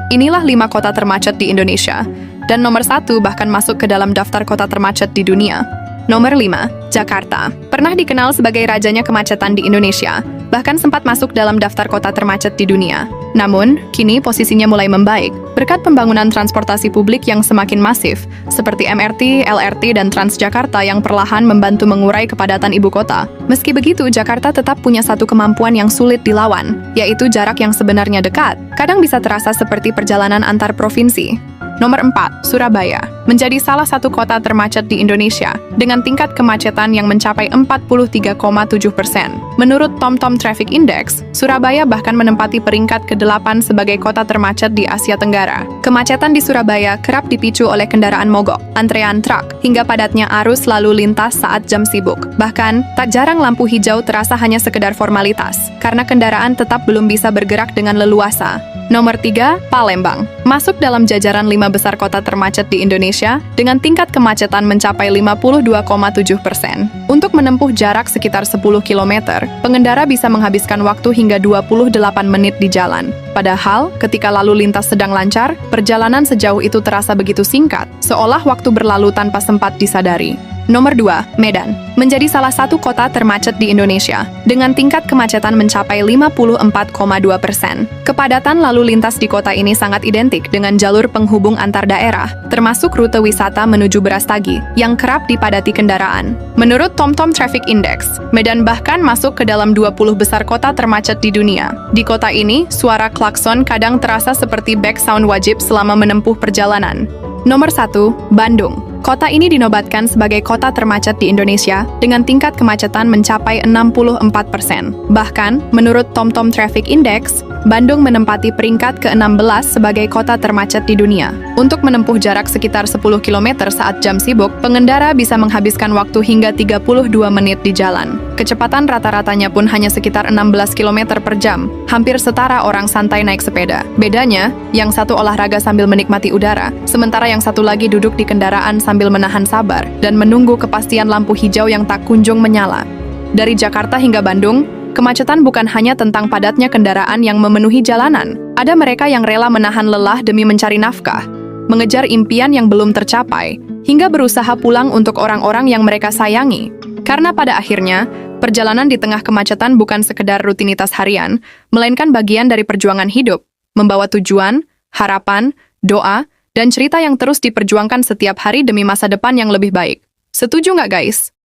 Inilah 5 kota termacet di Indonesia. Dan nomor 1 bahkan masuk ke dalam daftar kota termacet di dunia. Nomor 5, Jakarta. Pernah dikenal sebagai rajanya kemacetan di Indonesia, bahkan sempat masuk dalam daftar kota termacet di dunia. Namun, kini posisinya mulai membaik, berkat pembangunan transportasi publik yang semakin masif, seperti MRT, LRT, dan Transjakarta yang perlahan membantu mengurai kepadatan ibu kota. Meski begitu, Jakarta tetap punya satu kemampuan yang sulit dilawan, yaitu jarak yang sebenarnya dekat, kadang bisa terasa seperti perjalanan antar provinsi. Nomor 4, Surabaya. Menjadi salah satu kota termacet di Indonesia, dengan tingkat kemacetan yang mencapai 43,7%. Menurut TomTom Traffic Index, Surabaya bahkan menempati peringkat ke-8 sebagai kota termacet di Asia Tenggara. Kemacetan di Surabaya kerap dipicu oleh kendaraan mogok, antrean truk, hingga padatnya arus lalu lintas saat jam sibuk. Bahkan, tak jarang lampu hijau terasa hanya sekedar formalitas, karena kendaraan tetap belum bisa bergerak dengan leluasa. Nomor 3, Palembang. Masuk dalam jajaran 5 besar kota termacet di Indonesia dengan tingkat kemacetan mencapai 52,7%. Untuk menempuh jarak sekitar 10 km, pengendara bisa menghabiskan waktu hingga 28 menit di jalan. Padahal, ketika lalu lintas sedang lancar, perjalanan sejauh itu terasa begitu singkat, seolah waktu berlalu tanpa sempat disadari. Nomor 2, Medan. Menjadi salah satu kota termacet di Indonesia, dengan tingkat kemacetan mencapai 54,2%. Kepadatan lalu lintas di kota ini sangat identik dengan jalur penghubung antar daerah, termasuk rute wisata menuju Brastagi, yang kerap dipadati kendaraan. Menurut TomTom Traffic Index, Medan bahkan masuk ke dalam 20 besar kota termacet di dunia. Di kota ini, suara klakson kadang terasa seperti background wajib selama menempuh perjalanan. Nomor 1, Bandung. Kota ini dinobatkan sebagai kota termacet di Indonesia dengan tingkat kemacetan mencapai 64%. Bahkan, menurut TomTom Traffic Index, Bandung menempati peringkat ke-16 sebagai kota termacet di dunia. Untuk menempuh jarak sekitar 10 km saat jam sibuk, pengendara bisa menghabiskan waktu hingga 32 menit di jalan. Kecepatan rata-ratanya pun hanya sekitar 16 km per jam, hampir setara orang santai naik sepeda. Bedanya, yang satu olahraga sambil menikmati udara, sementara yang satu lagi duduk di kendaraan sambil menahan sabar dan menunggu kepastian lampu hijau yang tak kunjung menyala. Dari Jakarta hingga Bandung, kemacetan bukan hanya tentang padatnya kendaraan yang memenuhi jalanan. Ada mereka yang rela menahan lelah demi mencari nafkah, mengejar impian yang belum tercapai, hingga berusaha pulang untuk orang-orang yang mereka sayangi. Karena pada akhirnya, perjalanan di tengah kemacetan bukan sekedar rutinitas harian, melainkan bagian dari perjuangan hidup, membawa tujuan, harapan, doa, dan cerita yang terus diperjuangkan setiap hari demi masa depan yang lebih baik. Setuju nggak guys?